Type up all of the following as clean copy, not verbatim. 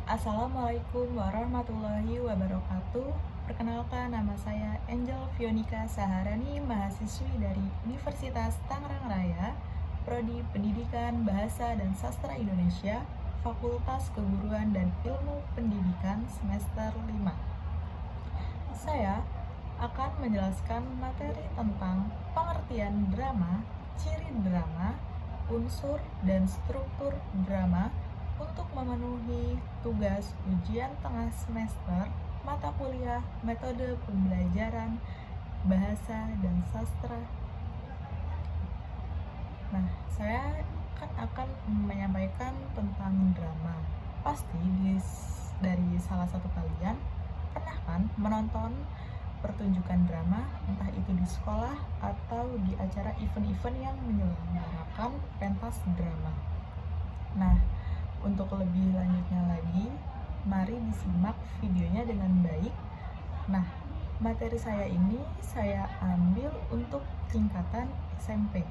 Assalamualaikum warahmatullahi wabarakatuh. Perkenalkan, nama saya Angel Fionika Saharani, mahasiswi dari Universitas Tangerang Raya, Prodi Pendidikan Bahasa dan Sastra Indonesia, Fakultas Keguruan dan Ilmu Pendidikan semester 5. Saya akan menjelaskan materi tentang pengertian drama, ciri drama, unsur dan struktur drama untuk memenuhi tugas ujian tengah semester mata kuliah metode pembelajaran bahasa dan sastra. Nah, saya akan menyampaikan tentang drama. Pasti dari salah satu kalian pernah kan menonton pertunjukan drama, entah itu di sekolah atau di acara event-event yang menyelenggarakan pentas drama. Nah, untuk lebih lanjutnya lagi, mari disimak videonya dengan baik. Nah, materi saya ini saya ambil untuk tingkatan SMP.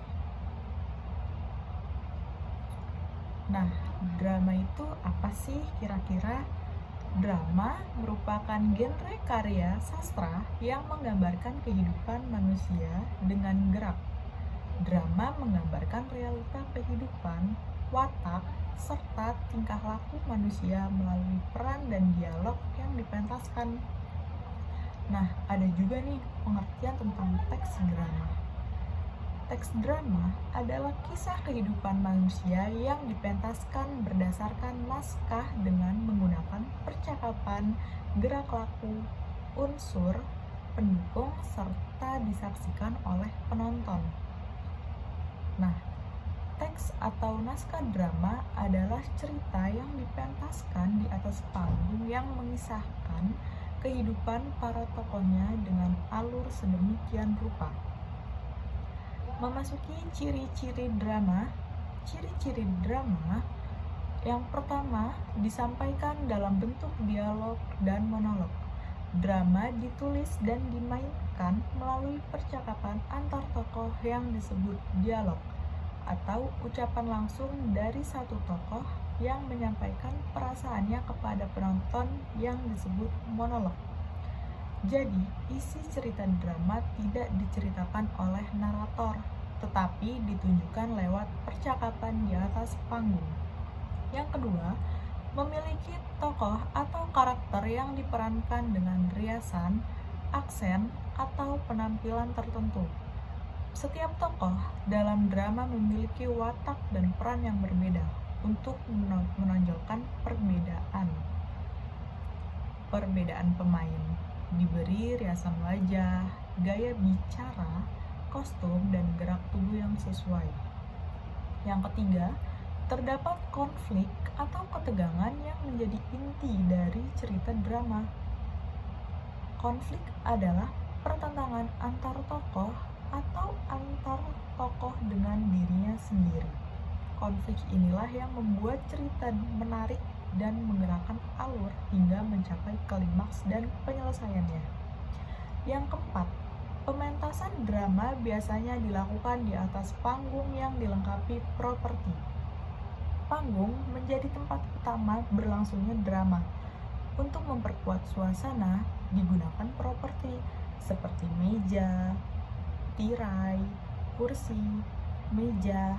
Nah, drama itu apa sih kira-kira? Drama merupakan genre karya sastra yang menggambarkan kehidupan manusia dengan gerak. Drama menggambarkan realita kehidupan, watak, serta tingkah laku manusia melalui peran dan dialog yang dipentaskan. Nah, ada juga nih pengertian tentang teks drama. Teks drama adalah kisah kehidupan manusia yang dipentaskan berdasarkan naskah dengan menggunakan percakapan, gerak laku, unsur, pendukung, serta disaksikan oleh penonton. Nah, teks atau naskah drama adalah cerita yang dipentaskan di atas panggung yang mengisahkan kehidupan para tokohnya dengan alur sedemikian rupa. Memasuki ciri-ciri drama. Ciri-ciri drama yang pertama disampaikan dalam bentuk dialog dan monolog. Drama ditulis dan dimainkan melalui percakapan antar tokoh yang disebut dialog, atau ucapan langsung dari satu tokoh yang menyampaikan perasaannya kepada penonton yang disebut monolog. Jadi, isi cerita drama tidak diceritakan oleh narator, tetapi ditunjukkan lewat percakapan di atas panggung. Yang kedua, memiliki tokoh atau karakter yang diperankan dengan riasan, aksen, atau penampilan tertentu. Setiap tokoh dalam drama memiliki watak dan peran yang berbeda untuk menonjolkan perbedaan pemain. Diberi riasan wajah, gaya bicara, kostum, dan gerak tubuh yang sesuai. Yang ketiga, terdapat konflik atau ketegangan yang menjadi inti dari cerita drama. Konflik adalah pertentangan antar tokoh atau antar tokoh dengan dirinya sendiri. Konflik inilah yang membuat cerita menarik dan menggerakkan alur hingga mencapai klimaks dan penyelesaiannya. Yang keempat, pementasan drama biasanya dilakukan di atas panggung yang dilengkapi properti. Panggung menjadi tempat utama berlangsungnya drama. Untuk memperkuat suasana, digunakan properti seperti meja, tirai, kursi, meja,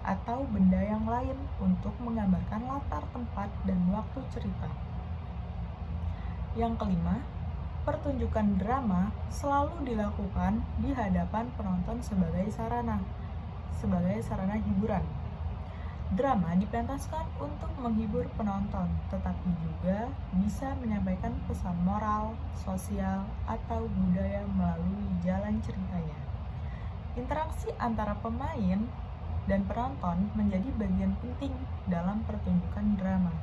atau benda yang lain untuk menggambarkan latar tempat dan waktu cerita. Yang kelima, pertunjukan drama selalu dilakukan di hadapan penonton sebagai sarana hiburan. Drama dipentaskan untuk menghibur penonton, tetapi juga bisa menyampaikan pesan moral, sosial, atau budaya melalui jalan ceritanya. Interaksi antara pemain dan penonton menjadi bagian penting dalam pertunjukan drama.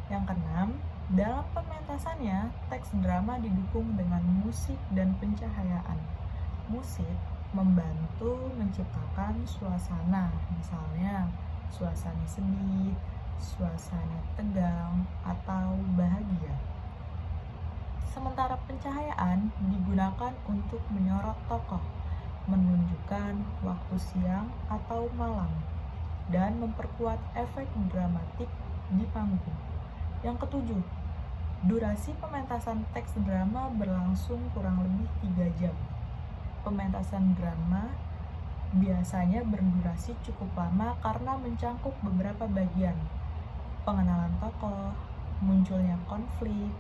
Yang keenam, dalam pementasannya, teks drama didukung dengan musik dan pencahayaan. Musik membantu menciptakan suasana, misalnya suasana sedih, suasana tegang, atau bahagia. Sementara pencahayaan digunakan untuk menyorot tokoh, menunjukkan waktu siang atau malam, dan memperkuat efek dramatik di panggung. Yang ketujuh, durasi pementasan teks drama berlangsung kurang lebih 3 jam. Pementasan drama biasanya berdurasi cukup lama karena mencangkup beberapa bagian. Pengenalan tokoh, munculnya konflik,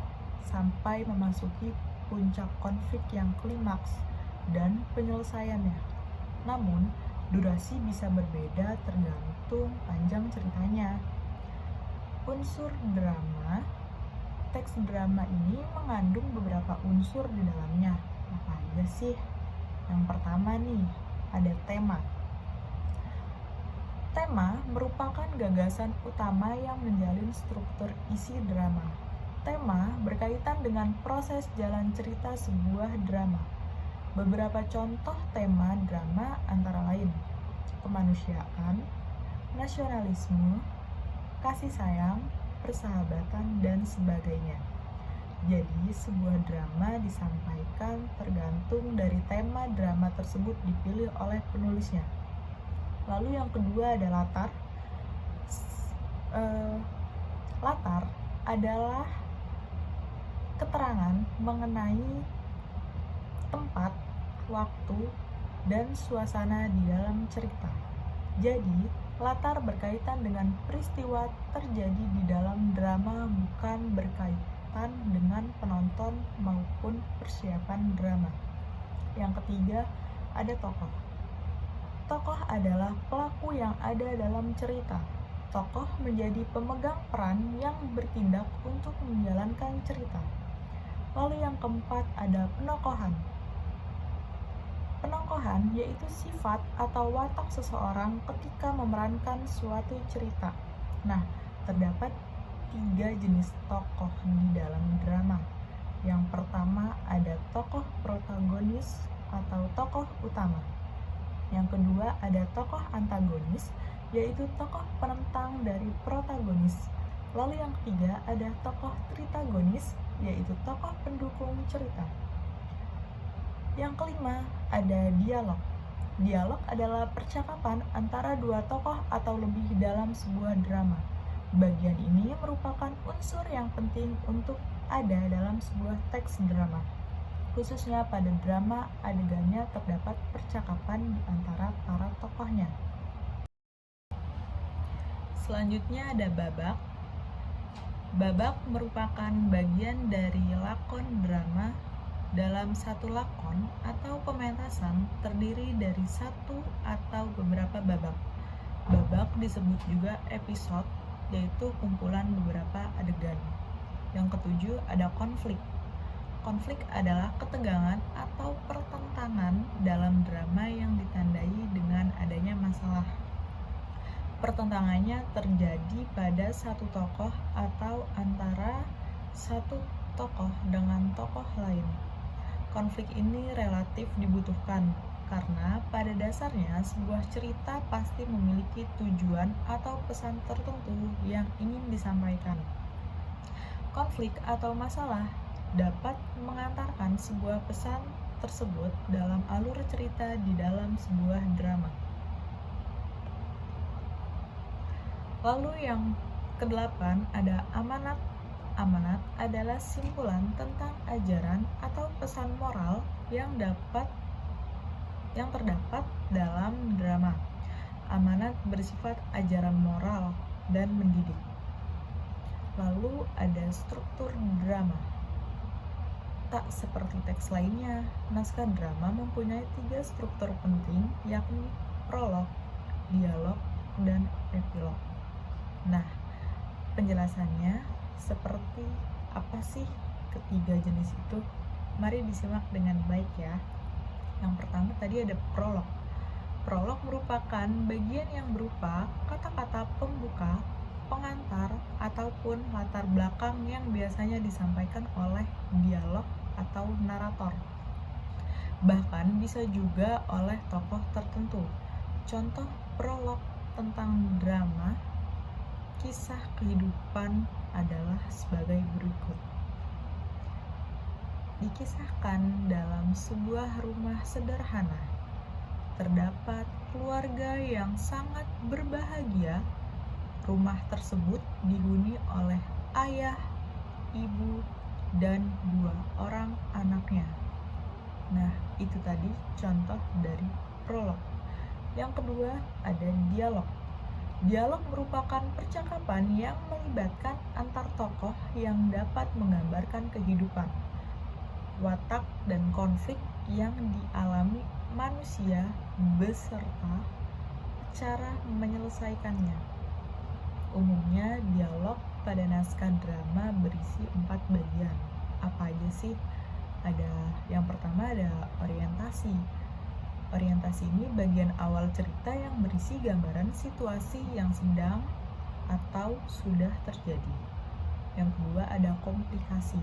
sampai memasuki puncak konflik yang klimaks, dan penyelesaiannya. Namun, durasi bisa berbeda tergantung panjang ceritanya. Unsur drama, teks drama ini mengandung beberapa unsur di dalamnya. Apa aja sih? Yang pertama nih, ada tema. Tema merupakan gagasan utama yang menjalin struktur isi drama. Tema berkaitan dengan proses jalan cerita sebuah drama. Beberapa contoh tema drama antara lain kemanusiaan, nasionalisme, kasih sayang, persahabatan, dan sebagainya. Jadi, sebuah drama disampaikan tergantung dari tema drama tersebut dipilih oleh penulisnya. Lalu yang kedua ada latar. Latar adalah keterangan mengenai tempat, waktu, dan suasana di dalam cerita. Jadi, latar berkaitan dengan peristiwa terjadi di dalam drama, bukan berkaitan dengan penonton maupun persiapan drama. Yang ketiga, ada tokoh. Tokoh adalah pelaku yang ada dalam cerita. Tokoh menjadi pemegang peran yang bertindak untuk menjalankan cerita. Lalu yang keempat ada penokohan. Penokohan yaitu sifat atau watak seseorang ketika memerankan suatu cerita. Nah, terdapat 3 jenis tokoh di dalam drama. Yang pertama ada tokoh protagonis atau tokoh utama. Yang kedua ada tokoh antagonis, yaitu tokoh penentang dari protagonis. Lalu yang ketiga ada tokoh tritagonis, yaitu tokoh pendukung cerita. Yang kelima ada dialog. Dialog adalah percakapan antara dua tokoh atau lebih dalam sebuah drama. Bagian ini merupakan unsur yang penting untuk ada dalam sebuah teks drama. Khususnya pada drama, adegannya terdapat percakapan di antara para tokohnya. Selanjutnya ada babak. Babak merupakan bagian dari lakon drama. Dalam satu lakon atau pementasan terdiri dari satu atau beberapa babak. Babak disebut juga episode, yaitu kumpulan beberapa adegan. Yang ketujuh ada konflik. Konflik adalah ketegangan atau pertentangan dalam drama yang ditandai dengan adanya masalah. Pertentangannya terjadi pada satu tokoh atau antara satu tokoh dengan tokoh lain. Konflik ini relatif dibutuhkan karena pada dasarnya sebuah cerita pasti memiliki tujuan atau pesan tertentu yang ingin disampaikan. Konflik atau masalah dapat mengantarkan sebuah pesan tersebut dalam alur cerita di dalam sebuah drama. Lalu yang kedelapan ada amanat. Amanat adalah simpulan tentang ajaran atau pesan moral yang terdapat dalam drama. Amanat bersifat ajaran moral dan mendidik. Lalu ada struktur drama. Tak seperti teks lainnya, naskah drama mempunyai 3 struktur penting, yakni prolog, dialog, dan epilog. Nah, penjelasannya seperti apa sih ketiga jenis itu? Mari disimak dengan baik ya. Yang pertama tadi ada prolog. Prolog merupakan bagian yang berupa kata-kata pembuka, pengantar, ataupun latar belakang yang biasanya disampaikan oleh dialog atau narator. Bahkan bisa juga oleh tokoh tertentu. Contoh prolog tentang drama kisah kehidupan adalah sebagai berikut. Dikisahkan dalam sebuah rumah sederhana, terdapat keluarga yang sangat berbahagia. Rumah tersebut dihuni oleh ayah, ibu, dan 2 orang anaknya. Nah, itu tadi contoh dari prolog. Yang kedua, ada dialog. Dialog merupakan percakapan yang melibatkan antar tokoh yang dapat menggambarkan kehidupan, watak, dan konflik yang dialami manusia beserta cara menyelesaikannya. Umumnya, dialog pada naskah drama berisi 4 bagian. Apa aja sih? Yang pertama ada orientasi. Orientasi ini bagian awal cerita yang berisi gambaran situasi yang sedang atau sudah terjadi. Yang kedua ada komplikasi.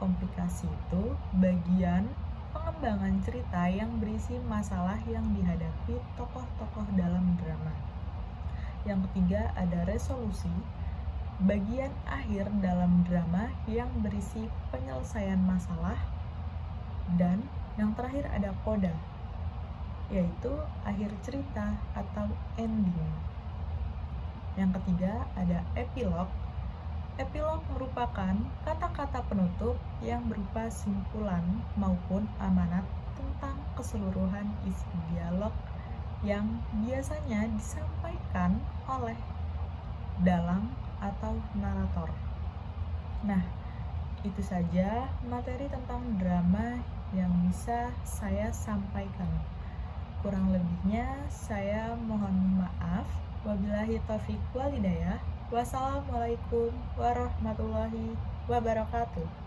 Komplikasi itu bagian pengembangan cerita yang berisi masalah yang dihadapi tokoh-tokoh dalam drama. Yang ketiga ada resolusi, bagian akhir dalam drama yang berisi penyelesaian masalah. Dan yang terakhir ada koda, yaitu akhir cerita atau ending. Yang ketiga ada epilog. Epilog merupakan kata-kata penutup yang berupa simpulan maupun amanat tentang keseluruhan isi dialog yang biasanya disampaikan oleh dalang atau narator. Nah, itu saja materi tentang drama yang bisa saya sampaikan. Kurang lebihnya saya mohon maaf. Wabillahi taufiq wal hidayah. Wassalamualaikum warahmatullahi wabarakatuh.